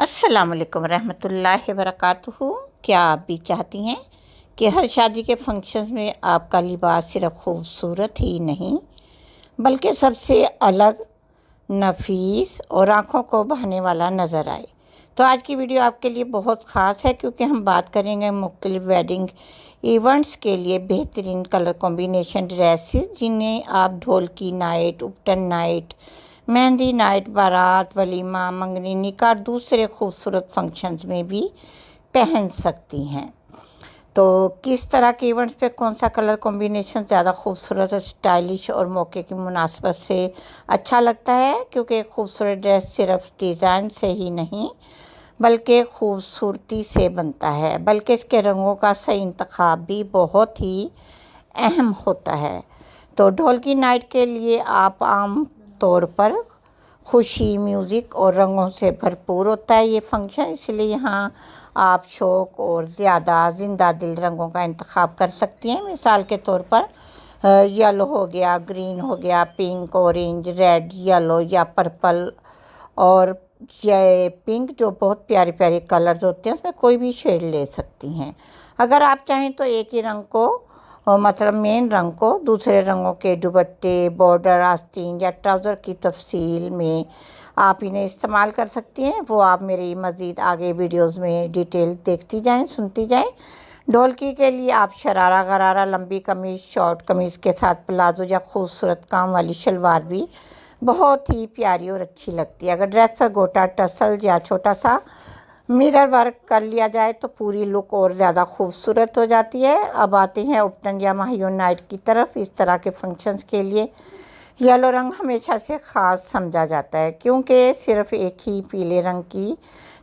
अस्सलामुअलैकुम रहमतुल्लाहि वबरकातुहू। क्या आप भी चाहती हैं कि हर शादी के फंक्शन में आपका लिबास सिर्फ खूबसूरत ही नहीं बल्कि सबसे अलग, नफीस और आँखों को भाने वाला नज़र आए? तो आज की वीडियो आपके लिए बहुत ख़ास है क्योंकि हम बात करेंगे मुख्तलिफ वेडिंग इवेंट्स के लिए बेहतरीन कलर कॉम्बिनेशन ड्रेसेस जिन्हें आप ढोल की नाइट, उपटन नाइट, मेहंदी नाइट, बारात, वलीमा, मंगनी, निकाह और दूसरे खूबसूरत फंक्शंस में भी पहन सकती हैं। तो किस तरह के इवेंट्स पे कौन सा कलर कॉम्बिनेशन ज़्यादा खूबसूरत और स्टाइलिश और मौके की मुनासिबत से अच्छा लगता है? क्योंकि एक खूबसूरत ड्रेस सिर्फ डिज़ाइन से ही नहीं बल्कि खूबसूरती से बनता है, बल्कि इसके रंगों का सही इंतखाब भी बहुत ही अहम होता है। तो ढोल की नाइट के लिए आप आम तौर पर खुशी, म्यूज़िक और रंगों से भरपूर होता है ये फंक्शन, इसलिए यहाँ आप शौक और ज़्यादा ज़िंदा दिल रंगों का इंतखाब कर सकती हैं। मिसाल के तौर पर येलो हो गया, ग्रीन हो गया, पिंक, ऑरेंज, रेड, येलो या पर्पल। और ये पिंक जो बहुत प्यारे प्यारे कलर्स होते हैं उसमें कोई भी शेड ले सकती हैं। अगर आप चाहें तो एक ही रंग को मतलब मेन रंग को दूसरे रंगों के दुपट्टे, बॉर्डर, आस्तीन या ट्राउज़र की तफसील में आप इन्हें इस्तेमाल कर सकती हैं। वो आप मेरी मज़ीद आगे वीडियोस में डिटेल देखती जाएं, सुनती जाएं। ढोलकी के लिए आप शरारा गरारा, लंबी कमीज़, शॉर्ट कमीज़ के साथ प्लाजो या खूबसूरत काम वाली शलवार भी बहुत ही प्यारी और अच्छी लगती है। अगर ड्रेस पर गोटा, टसल या छोटा सा मिरर वर्क कर लिया जाए तो पूरी लुक और ज़्यादा खूबसूरत हो जाती है। अब आते हैं उपटन या महायून नाइट की तरफ। इस तरह के फंक्शंस के लिए येलो रंग हमेशा से ख़ास समझा जाता है क्योंकि सिर्फ एक ही पीले रंग की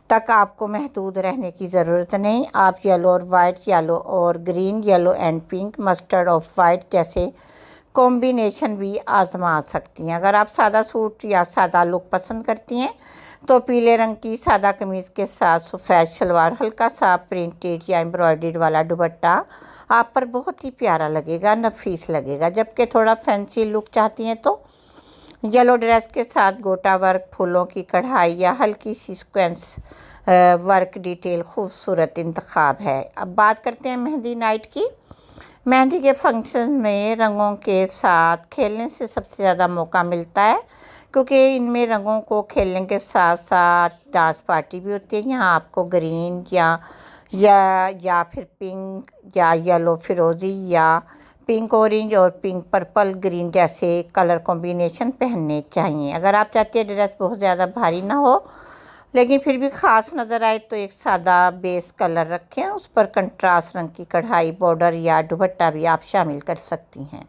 तक आपको महदूद रहने की ज़रूरत नहीं। आप येलो और वाइट, येलो और green, yellow and pink, mustard और वाइट जैसे कॉम्बिनेशन भी आजमा सकती हैं। अगर आप सादा सूट या सादा लुक पसंद करती हैं तो पीले रंग की सादा कमीज़ के साथ सफ़ेद शलवार, हल्का सा प्रिंटेड या एम्ब्रॉयडर्ड वाला दुपट्टा आप पर बहुत ही प्यारा लगेगा, नफीस लगेगा। जबकि थोड़ा फैंसी लुक चाहती हैं तो येलो ड्रेस के साथ गोटा वर्क, फूलों की कढ़ाई या हल्की सी सीक्वेंस वर्क डिटेल खूबसूरत इंतखाब है। अब बात करते हैं मेहंदी नाइट की। मेहंदी के फंक्शन में रंगों के साथ खेलने से सबसे ज़्यादा मौका मिलता है क्योंकि इनमें रंगों को खेलने के साथ साथ डांस पार्टी भी होती है। यहाँ आपको ग्रीन या फिर पिंक या येलो फिरोज़ी या पिंक ऑरेंज और पिंक पर्पल ग्रीन जैसे कलर कॉम्बिनेशन पहनने चाहिए। अगर आप चाहते हैं ड्रेस बहुत ज़्यादा भारी ना हो लेकिन फिर भी ख़ास नज़र आए तो एक सादा बेस कलर रखें, उस पर कंट्रास्ट रंग की कढ़ाई, बॉर्डर या दुपट्टा भी आप शामिल कर सकती हैं।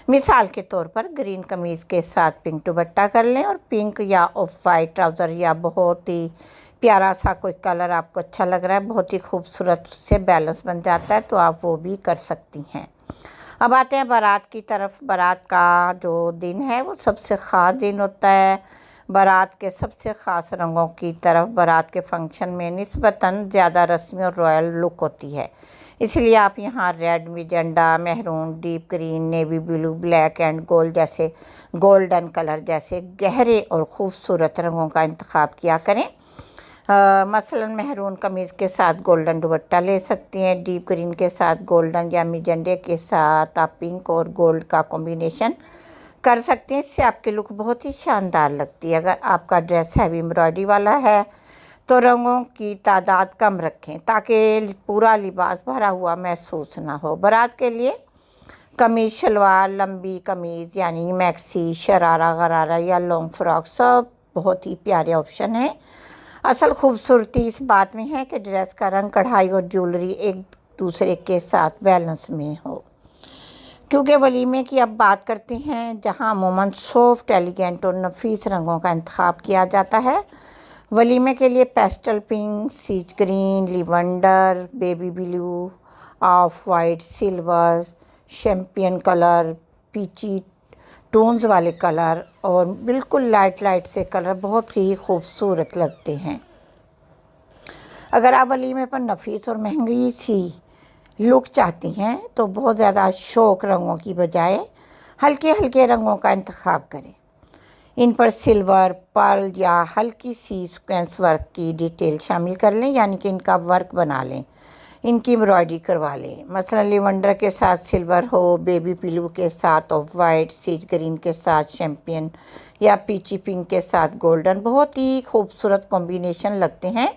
मिसाल के तौर पर ग्रीन कमीज़ के साथ पिंक दुपट्टा कर लें और पिंक या ऑफ वाइट ट्राउज़र या बहुत ही प्यारा सा कोई कलर आपको अच्छा लग रहा है, बहुत ही खूबसूरत उससे बैलेंस बन जाता है, तो आप वो भी कर सकती हैं। अब आते हैं बारात की तरफ। बारात का जो दिन है वो सबसे ख़ास दिन होता है। बारात के सबसे ख़ास रंगों की तरफ बारात के फंक्शन में निस्बतन ज़्यादा रस्मी और रॉयल लुक होती है, इसलिए आप यहाँ red, मैजेंडा, maroon, deep green, navy blue, black and gold जैसे गोल्डन कलर जैसे गहरे और ख़ूबसूरत रंगों का इंतखाब किया करें। मसलन मेहरून कमीज़ के साथ गोल्डन दुपट्टा ले सकती हैं। डीप ग्रीन के साथ गोल्डन या मैजेंडे के साथ आप पिंक और गोल्ड का कॉम्बिनेशन कर सकते हैं। इससे आपकी लुक बहुत ही शानदार लगती है। अगर आपका ड्रेस हैवी एम्ब्रॉयडरी वाला है तो रंगों की तादाद कम रखें ताकि पूरा लिबास भरा हुआ महसूस ना हो। बारात के लिए कमीज़, शलवार, लंबी कमीज़ यानी मैक्सी, शरारा गरारा या लॉन्ग फ्रॉक सब बहुत ही प्यारे ऑप्शन हैं। असल खूबसूरती इस बात में है कि ड्रेस का रंग, कढ़ाई और ज्वेलरी एक दूसरे के साथ बैलेंस में हो। क्योंकि वलीमे की अब बात करते हैं जहां अमूमन सॉफ्ट, एलिगेंट और नफीस रंगों का इंतखाब किया जाता है। वलीमे के लिए pastel pink, sage green, lavender, baby blue, off white, silver, champagne colour, peachy tones वाले कलर और बिल्कुल लाइट लाइट से कलर बहुत ही खूबसूरत लगते हैं। अगर आप वलीमे पर नफीस और महंगी सी लुक चाहती हैं तो बहुत ज़्यादा शौक रंगों की बजाय हल्के हल्के रंगों का इंतखाब करें। इन पर सिल्वर, पर्ल या हल्की सी सीक्वेंस वर्क की डिटेल शामिल कर लें, यानी कि इनका वर्क बना लें, इनकी एम्ब्रॉयडरी करवा लें। मसलन लिवेंडर के साथ सिल्वर हो, बेबी पिलू के साथ ऑफ वाइट, सीज ग्रीन के साथ शैम्पियन या पीची पिंक के साथ गोल्डन, बहुत ही खूबसूरत कॉम्बिनेशन लगते हैं।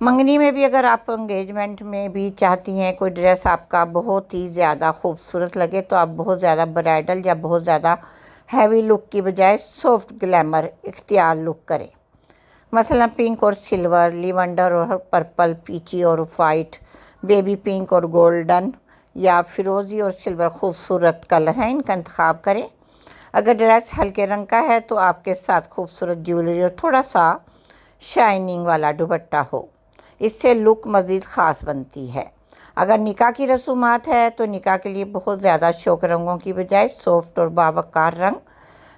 मंगनी में भी अगर आप एंगेजमेंट में भी चाहती हैं कोई ड्रेस आपका बहुत ही ज़्यादा खूबसूरत लगे, तो आप बहुत ज़्यादा ब्राइडल या बहुत ज़्यादा हैवी लुक की बजाय सॉफ्ट ग्लैमर इख्तियार लुक करें। मसलन पिंक और सिल्वर, लिवेंडर और पर्पल, पीची और वाइट, बेबी पिंक और गोल्डन या फिरोज़ी और सिल्वर खूबसूरत कलर हैं, इनका इंतखाब करें। अगर ड्रेस हल्के रंग का है तो आपके साथ खूबसूरत ज्वेलरी और थोड़ा सा शाइनिंग वाला दुपट्टा हो, इससे लुक मज़ीद ख़ास बनती है। अगर निकाह की रसूमात है तो निकाह के लिए बहुत ज़्यादा शौक रंगों की बजाय सॉफ्ट और बावकार रंग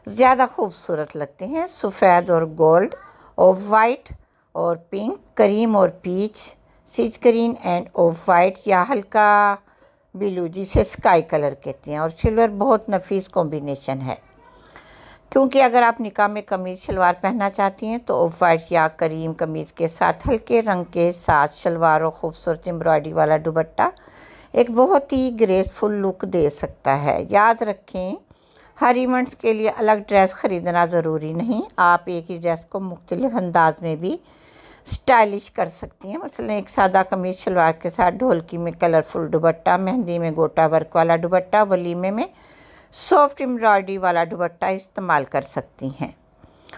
ज़्यादा खूबसूरत लगते हैं। सफ़ेद और गोल्ड, ऑफ वाइट और पिंक, क्रीम और peach, sea green and off white या हल्का ब्लू जिसे स्काई कलर कहते हैं, और सिल्वर बहुत नफीस कॉम्बिनेशन है। क्योंकि अगर आप निकाह में कमीज़ शलवार पहनना चाहती हैं तो ऑफ वाइट या करीम कमीज़ के साथ हल्के रंग के साथ शलवार और खूबसूरत एम्ब्रॉयडरी वाला दुपट्टा एक बहुत ही ग्रेसफुल लुक दे सकता है। याद रखें, हर इवेंट्स के लिए अलग ड्रेस ख़रीदना ज़रूरी नहीं, आप एक ही ड्रेस को मुख्तलिफ अंदाज में भी स्टाइलिश कर सकती हैं। मसलन एक सादा कमीज़ शलवार के साथ ढोलकी में कलरफुल दुपट्टा, मेहंदी में गोटा वर्क वाला दुपट्टा, वलीमे में सॉफ्ट एम्ब्रॉयडरी वाला दुपट्टा इस्तेमाल कर सकती हैं।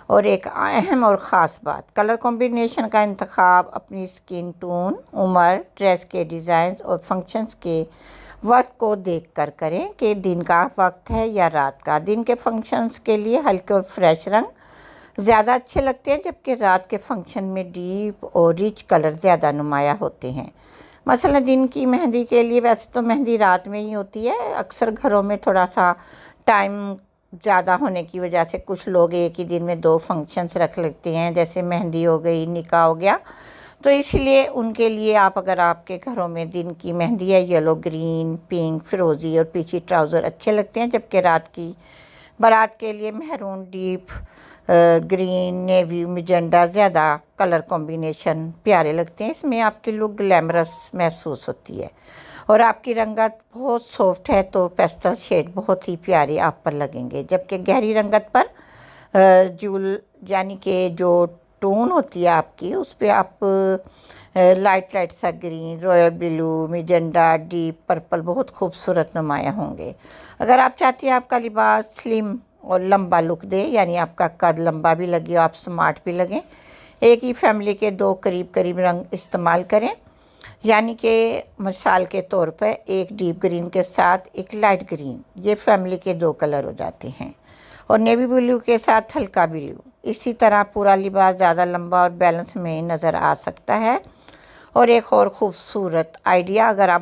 और एक अहम और ख़ास बात, कलर कॉम्बिनेशन का इंतखाब अपनी स्किन टोन, उम्र, ड्रेस के डिज़ाइन और फंक्शंस के वक्त को देखकर करें कि दिन का वक्त है या रात का। दिन के फंक्शंस के लिए हल्के और फ्रेश रंग ज़्यादा अच्छे लगते हैं, जबकि रात के फंक्शन में डीप और रिच कलर ज़्यादा नुमाया होते हैं। मसलन दिन की मेहंदी के लिए वैसे तो मेहंदी रात में ही होती है, अक्सर घरों में थोड़ा सा टाइम ज़्यादा होने की वजह से कुछ लोग एक ही दिन में 2 फंक्शंस रख लेते हैं, जैसे मेहंदी हो गई, निकाह हो गया। तो इसलिए उनके लिए आप अगर आपके घरों में दिन की मेहंदी है, येलो, ग्रीन, पिंक, फिरोज़ी और पीची ट्राउज़र अच्छे लगते हैं, जबकि रात की बारात के लिए मैरून, डीप ग्रीन, नेवी, मैजेंडा ज़्यादा कलर कॉम्बिनेशन प्यारे लगते हैं। इसमें आपकी लुक ग्लैमरस महसूस होती है और आपकी रंगत बहुत सॉफ्ट है तो पेस्टल शेड बहुत ही प्यारे आप पर लगेंगे, जबकि गहरी रंगत पर जूल यानी कि जो टोन होती है आपकी, उस पर आप लाइट लाइट सा green, royal blue, मैजेंडा, deep purple बहुत खूबसूरत नुमाया होंगे। अगर आप चाहती हैं आपका लिबास स्लिम और लंबा लुक दे, यानी आपका कद लंबा भी लगे, आप स्मार्ट भी लगें, एक ही फैमिली के 2 करीब करीब रंग इस्तेमाल करें। यानी कि मिसाल के तौर पर एक डीप ग्रीन के साथ एक लाइट ग्रीन, ये फैमिली के 2 कलर हो जाते हैं, और नेवी ब्लू के साथ हल्का ब्लू। इसी तरह पूरा लिबास ज़्यादा लंबा और बैलेंस में नज़र आ सकता है। और एक और ख़ूबसूरत आइडिया, अगर आप